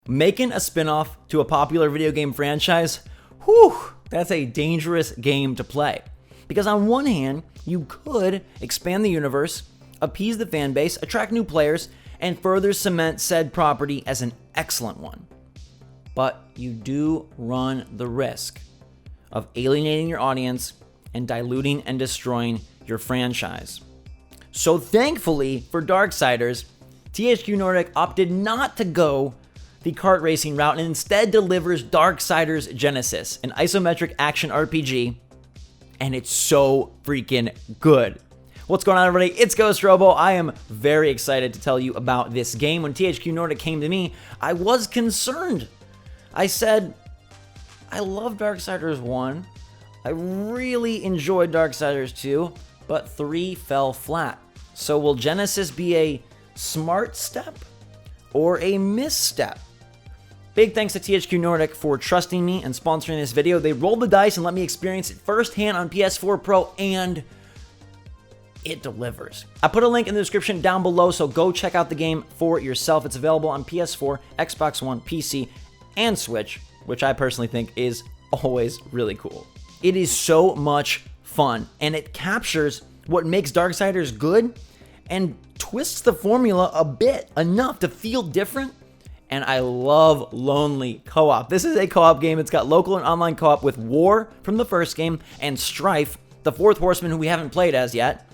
Making a spin-off to a popular video game franchise, whew, that's a dangerous game to play. Because on one hand, you could expand the universe, appease the fan base, attract new players, and further cement said property as an excellent one. But you do run the risk of alienating your audience and diluting and destroying your franchise. So thankfully for Darksiders, THQ Nordic opted not to go the kart racing route and instead delivers Darksiders Genesis, an isometric action RPG, and it's so freaking good. What's going on, everybody? It's GhostRobo. I am very excited to tell you about this game. When THQ Nordic came to me, I was concerned. I said, I love Darksiders 1. I really enjoyed Darksiders 2, but 3 fell flat. So will Genesis be a smart step or a misstep? Big thanks to THQ Nordic for trusting me and sponsoring this video. They rolled the dice and let me experience it firsthand on PS4 Pro, and it delivers. I put a link in the description down below, so go check out the game for yourself. It's available on PS4, Xbox One, PC, and Switch, which I personally think is always really cool. It is so much fun, and it captures what makes Darksiders good and twists the formula a bit, enough to feel different. And I love lonely co-op. This is a co-op game. It's got local and online co-op with War from the first game and Strife, the fourth horseman who we haven't played as yet.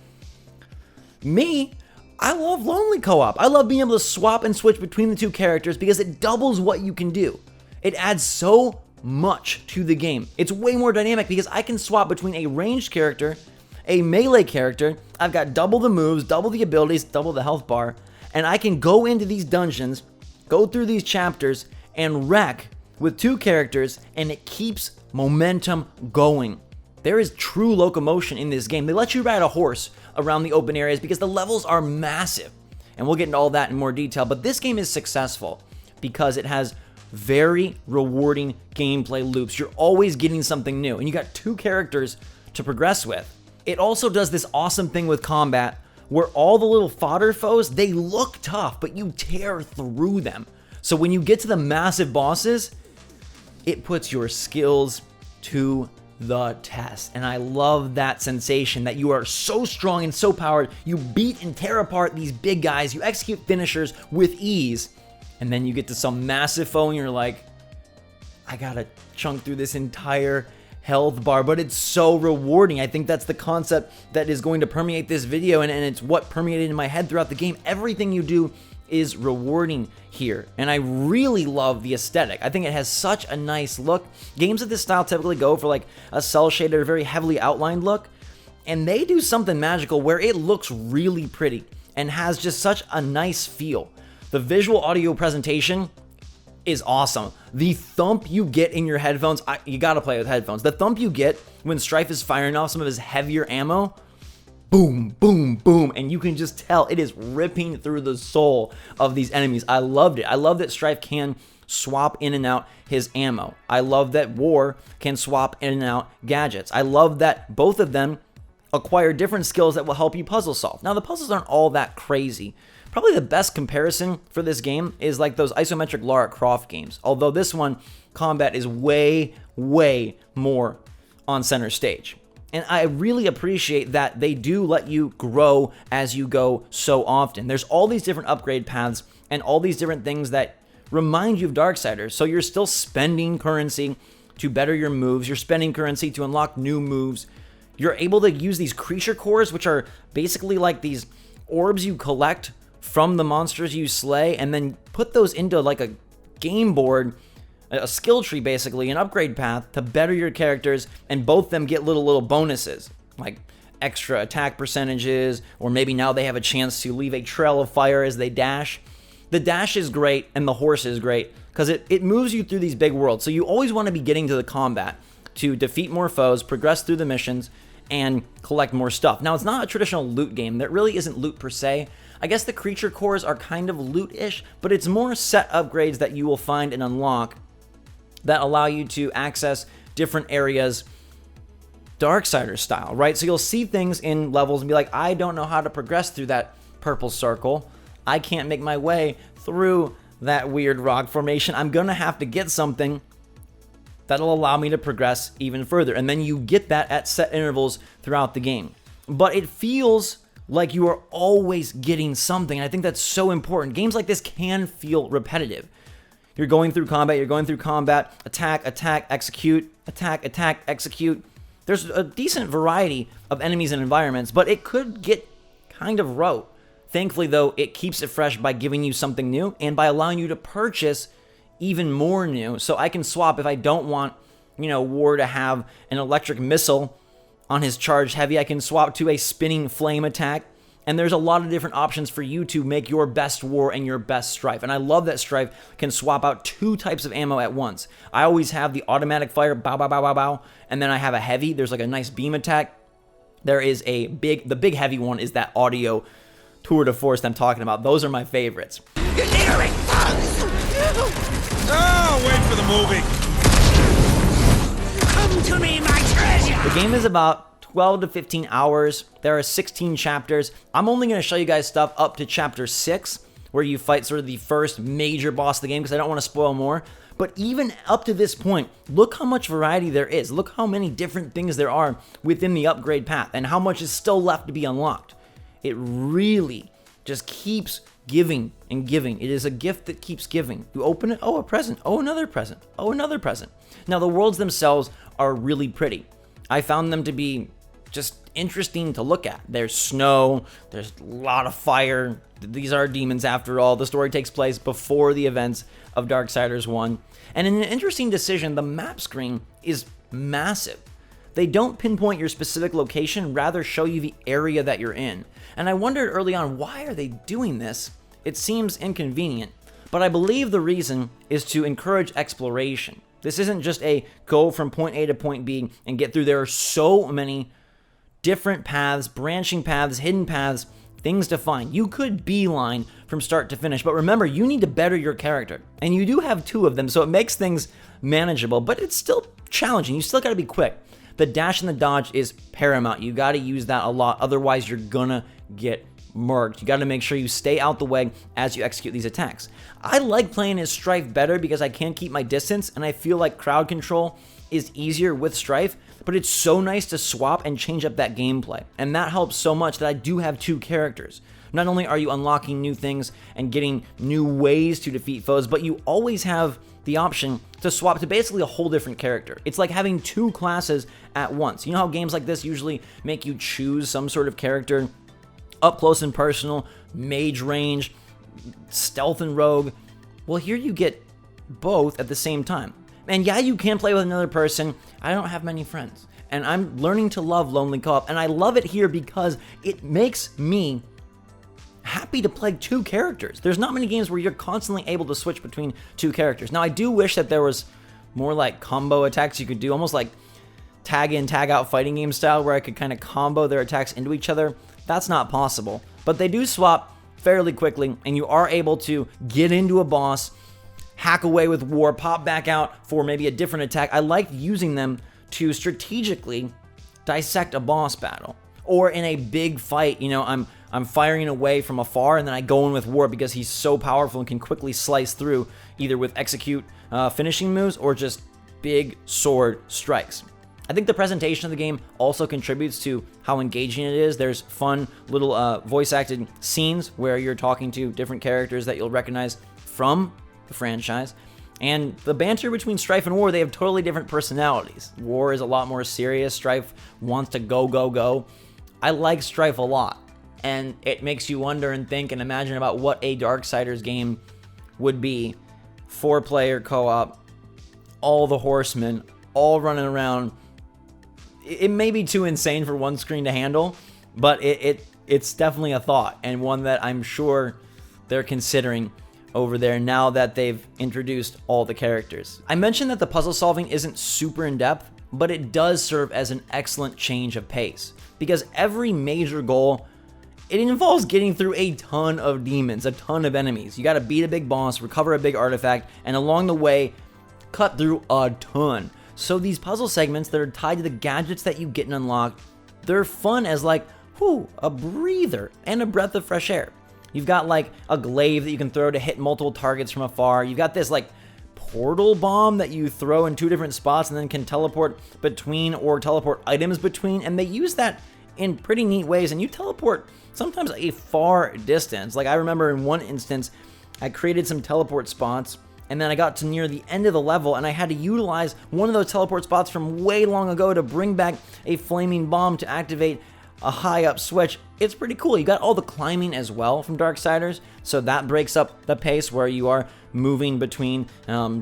Me, I love lonely co-op. I love being able to swap and switch between the two characters because it doubles what you can do. It adds so much to the game. It's way more dynamic because I can swap between a ranged character, a melee character. I've got double the moves, double the abilities, double the health bar, and I can go into these dungeons, go through these chapters, and wreck with two characters, and it keeps momentum going. There is true locomotion in this game. They let you ride a horse around the open areas because the levels are massive. And we'll get into all that in more detail, but this game is successful because it has very rewarding gameplay loops. You're always getting something new, and you got two characters to progress with. It also does this awesome thing with combat where all the little fodder foes, they look tough, but you tear through them. So when you get to the massive bosses, it puts your skills to the test. And I love that sensation that you are so strong and so powered, you beat and tear apart these big guys, you execute finishers with ease, and then you get to some massive foe and you're like, I gotta chunk through this entire health bar, but it's so rewarding. I think that's the concept that is going to permeate this video, and it's what permeated in my head throughout the game. Everything you do is rewarding here, and I really love the aesthetic. I think it has such a nice look. Games of this style typically go for like a cel-shaded or very heavily outlined look, and they do something magical where it looks really pretty and has just such a nice feel. The visual audio presentation is awesome. The thump you get in your headphones, you gotta play with headphones. The thump you get when Strife is firing off some of his heavier ammo, boom, boom, boom, and you can just tell it is ripping through the soul of these enemies. I loved it. I love that Strife can swap in and out his ammo. I love that War can swap in and out gadgets. I love that both of them acquire different skills that will help you puzzle solve. Now, the puzzles aren't all that crazy. Probably the best comparison for this game is like those isometric Lara Croft games. Although this one, combat is way, way more on center stage. And I really appreciate that they do let you grow as you go so often. There's all these different upgrade paths and all these different things that remind you of Darksiders. So you're still spending currency to better your moves. You're spending currency to unlock new moves. You're able to use these creature cores, which are basically like these orbs you collect from the monsters you slay, and then put those into like a game board, a skill tree basically, an upgrade path to better your characters, and both of them get little bonuses, like extra attack percentages, or maybe now they have a chance to leave a trail of fire as they dash. The dash is great, and the horse is great, because it moves you through these big worlds, so you always want to be getting to the combat to defeat more foes, progress through the missions, and collect more stuff. Now, it's not a traditional loot game. There really isn't loot per se. I guess the creature cores are kind of loot-ish, but it's more set upgrades that you will find and unlock that allow you to access different areas Darksiders style, right? So you'll see things in levels and be like, I don't know how to progress through that purple circle. I can't make my way through that weird rock formation, I'm gonna have to get something that'll allow me to progress even further. And then you get that at set intervals throughout the game. But it feels like you are always getting something. And I think that's so important. Games like this can feel repetitive. You're going through combat, attack, execute, attack, execute. There's a decent variety of enemies and environments, but it could get kind of rote. Thankfully, though, it keeps it fresh by giving you something new and by allowing you to purchase even more new. So I can swap if I don't want, War to have an electric missile on his charged heavy. I can swap to a spinning flame attack. And there's a lot of different options for you to make your best War and your best Strife. And I love that Strife can swap out 2 types of ammo at once. I always have the automatic fire, bow, bow, bow, bow, bow. And then I have a heavy. There's like a nice beam attack. There is the big heavy one is that audio tour de force that I'm talking about. Those are my favorites. You're hearing us! Oh, wait for the movie. Come to me, my treasure! The game is about 12 to 15 hours. There are 16 chapters. I'm only going to show you guys stuff up to chapter 6, where you fight sort of the first major boss of the game, because I don't want to spoil more. But even up to this point, look how much variety there is. Look how many different things there are within the upgrade path, and how much is still left to be unlocked. It really just keeps giving and giving. It is a gift that keeps giving. You open it, oh, a present. Oh, another present. Oh, another present. Now, the worlds themselves are really pretty. I found them to be just interesting to look at. There's snow, there's a lot of fire. These are demons after all. The story takes place before the events of Darksiders 1. And in an interesting decision, the map screen is massive. They don't pinpoint your specific location, rather show you the area that you're in. And I wondered early on, why are they doing this? It seems inconvenient, but I believe the reason is to encourage exploration. This isn't just a go from point A to point B and get through. There are so many different paths, branching paths, hidden paths, things to find. You could beeline from start to finish, but remember, you need to better your character. And you do have 2 of them, so it makes things manageable, but it's still challenging. You still gotta be quick. The dash and the dodge is paramount. You gotta use that a lot, otherwise you're gonna get murked. You gotta make sure you stay out the way as you execute these attacks. I like playing as Strife better because I can keep my distance, and I feel like crowd control is easier with Strife, but it's so nice to swap and change up that gameplay. And that helps so much that I do have 2 characters. Not only are you unlocking new things and getting new ways to defeat foes, but you always have the option to swap to basically a whole different character. It's like having 2 classes at once. You know how games like this usually make you choose some sort of character? Up close and personal, mage range, stealth and rogue. Well, here you get both at the same time. And yeah, you can play with another person. I don't have many friends. And I'm learning to love lonely co-op. And I love it here because it makes me happy to play 2 characters. There's not many games where you're constantly able to switch between 2 characters. Now, I do wish that there was more like combo attacks you could do, almost like tag in, tag out fighting game style, where I could kind of combo their attacks into each other. That's not possible. But they do swap fairly quickly, and you are able to get into a boss, hack away with War, pop back out for maybe a different attack. I like using them to strategically dissect a boss battle. Or in a big fight, I'm firing away from afar, and then I go in with War because he's so powerful and can quickly slice through, either with execute finishing moves or just big sword strikes. I think the presentation of the game also contributes to how engaging it is. There's fun little voice-acted scenes where you're talking to different characters that you'll recognize from the franchise. And the banter between Strife and War, they have totally different personalities. War is a lot more serious. Strife wants to go, go, go. I like Strife a lot. And it makes you wonder and think and imagine about what a Darksiders game would be. 4-player co-op, all the horsemen, all running around. It may be too insane for one screen to handle, but it's definitely a thought, and one that I'm sure they're considering over there now that they've introduced all the characters. I mentioned that the puzzle solving isn't super in-depth, but it does serve as an excellent change of pace, because every major goal, it involves getting through a ton of demons, a ton of enemies. You gotta beat a big boss, recover a big artifact, and along the way, cut through a ton. So these puzzle segments that are tied to the gadgets that you get and unlock, they're fun as like, whew, a breather and a breath of fresh air. You've got like a glaive that you can throw to hit multiple targets from afar. You've got this like portal bomb that you throw in 2 different spots and then can teleport between or teleport items between, and they use that in pretty neat ways, and you teleport sometimes a far distance. Like I remember in one instance, I created some teleport spots, and then I got to near the end of the level, and I had to utilize one of those teleport spots from way long ago to bring back a flaming bomb to activate a high up switch. It's pretty cool. You got all the climbing as well from Darksiders, so that breaks up the pace where you are moving between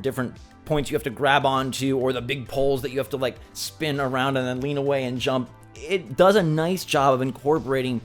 different points you have to grab onto, or the big poles that you have to like spin around and then lean away and jump. It does a nice job of incorporating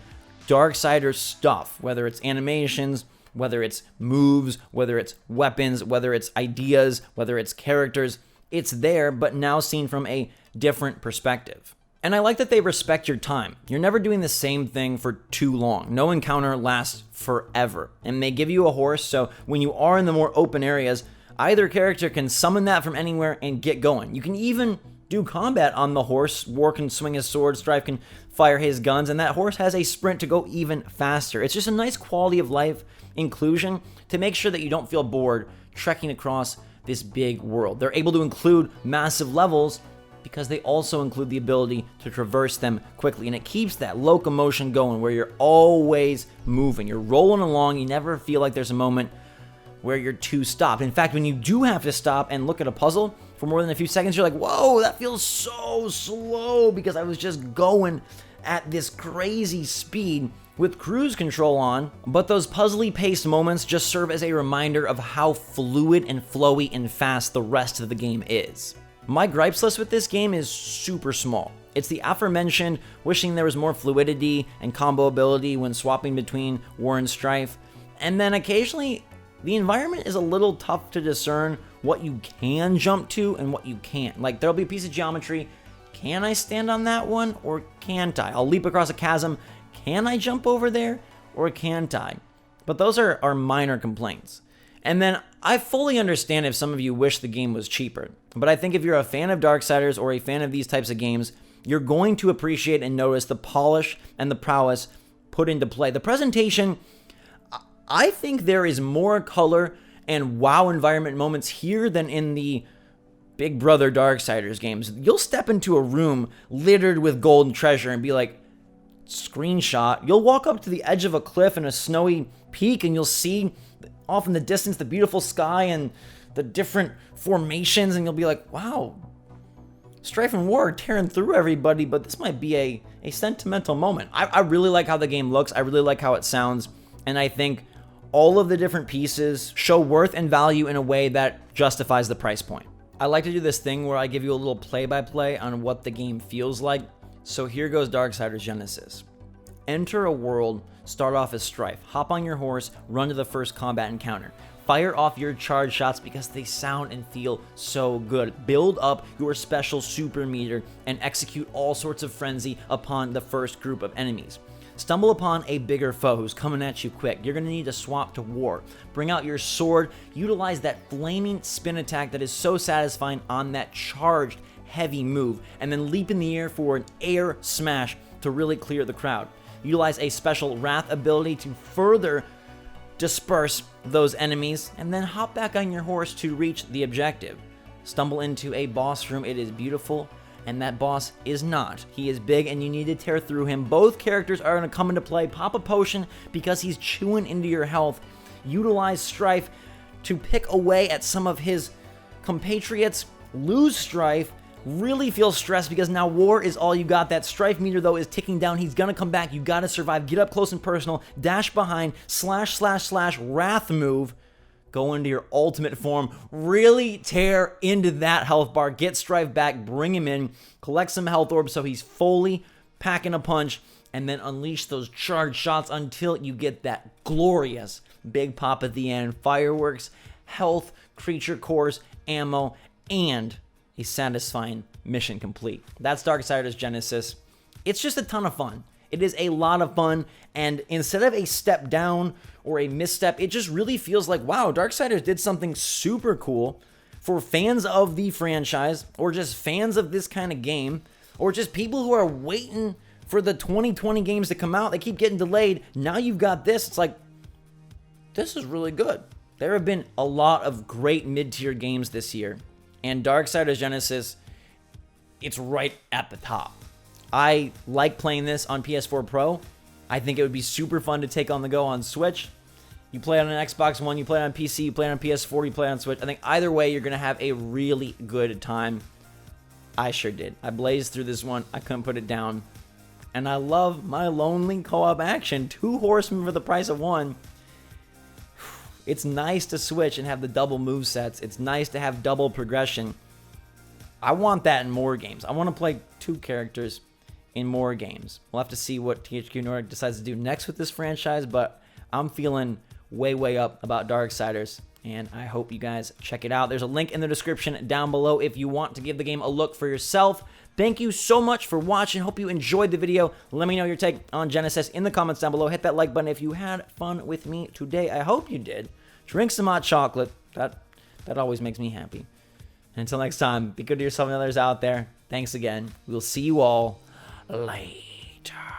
Darksiders stuff, whether it's animations, whether it's moves, whether it's weapons, whether it's ideas, whether it's characters. It's there, but now seen from a different perspective. And I like that they respect your time. You're never doing the same thing for too long. No encounter lasts forever. And they give you a horse, so when you are in the more open areas, either character can summon that from anywhere and get going. You can even do combat on the horse. War can swing his sword, Strife can fire his guns, and that horse has a sprint to go even faster. It's just a nice quality of life inclusion to make sure that you don't feel bored trekking across this big world. They're able to include massive levels because they also include the ability to traverse them quickly, and it keeps that locomotion going where you're always moving. You're rolling along. You never feel like there's a moment where you're too stopped. In fact, when you do have to stop and look at a puzzle for more than a few seconds, you're like, whoa, that feels so slow because I was just going at this crazy speed with cruise control on. But those puzzly paced moments just serve as a reminder of how fluid and flowy and fast the rest of the game is. My gripes list with this game is super small. It's the aforementioned wishing there was more fluidity and combo ability when swapping between War and Strife, and then occasionally the environment is a little tough to discern what you can jump to and what you can't. Like there'll be a piece of geometry, can I stand on that one or can't I? I'll leap across a chasm, can I jump over there or can't I? But those are minor complaints. And then I fully understand if some of you wish the game was cheaper, but I think if you're a fan of Darksiders or a fan of these types of games, you're going to appreciate and notice the polish and the prowess put into play. The presentation, I think there is more color and wow environment moments here than in the Big Brother Darksiders games. You'll step into a room littered with gold and treasure and be like, screenshot. You'll walk up to the edge of a cliff in a snowy peak and you'll see off in the distance the beautiful sky and the different formations, and you'll be like, wow, Strife and War are tearing through everybody, but this might be a sentimental moment. I really like how the game looks. I really like how it sounds, and I think all of the different pieces show worth and value in a way that justifies the price point. I like to do this thing where I give you a little play-by-play on what the game feels like. So here goes Darksiders Genesis. Enter a world, start off as Strife. Hop on your horse, run to the first combat encounter. Fire off your charge shots because they sound and feel so good. Build up your special super meter and execute all sorts of frenzy upon the first group of enemies. Stumble upon a bigger foe who's coming at you quick. You're going to need to swap to War. Bring out your sword. Utilize that flaming spin attack that is so satisfying on that charged heavy move. And then leap in the air for an air smash to really clear the crowd. Utilize a special Wrath ability to further disperse those enemies. And then hop back on your horse to reach the objective. Stumble into a boss room. It is beautiful. And that boss is not. He is big and you need to tear through him. Both characters are going to come into play. Pop a potion because he's chewing into your health. Utilize Strife to pick away at some of his compatriots. Lose Strife. Really feel stressed because now War is all you got. That Strife meter though is ticking down. He's going to come back. You got to survive. Get up close and personal. Dash behind. Slash Wrath move. Go into your ultimate form, really tear into that health bar, get Strife back, bring him in, collect some health orbs so he's fully packing a punch, and then unleash those charged shots until you get that glorious big pop at the end. Fireworks, health, creature cores, ammo, and a satisfying mission complete. That's Darksiders Genesis. It's just a ton of fun. It is a lot of fun, and instead of a step down or a misstep, it just really feels like, wow, Darksiders did something super cool for fans of the franchise, or just fans of this kind of game, or just people who are waiting for the 2020 games to come out. They keep getting delayed. Now you've got this. It's like, this is really good. There have been a lot of great mid-tier games this year, and Darksiders Genesis, it's right at the top. I like playing this on PS4 Pro. I think it would be super fun to take on the go on Switch. You play it on an Xbox One, you play it on PC, you play it on PS4, you play it on Switch. I think either way, you're going to have a really good time. I sure did. I blazed through this one. I couldn't put it down. And I love my lonely co-op action. 2 horsemen for the price of 1. It's nice to switch and have the double move sets. It's nice to have double progression. I want that in more games. I want to play 2 characters in more games. We'll have to see what THQ Nordic decides to do next with this franchise, but I'm feeling way up about Darksiders, and I hope you guys check it out. There's a link in the description down below if you want to give the game a look for yourself. Thank you so much for watching. Hope you enjoyed the video. Let me know your take on Genesis in the comments down below. Hit that like button if you had fun with me today. I hope you did. Drink some hot chocolate. That always makes me happy. And until next time, be good to yourself and others out there. Thanks again. We'll see you all later.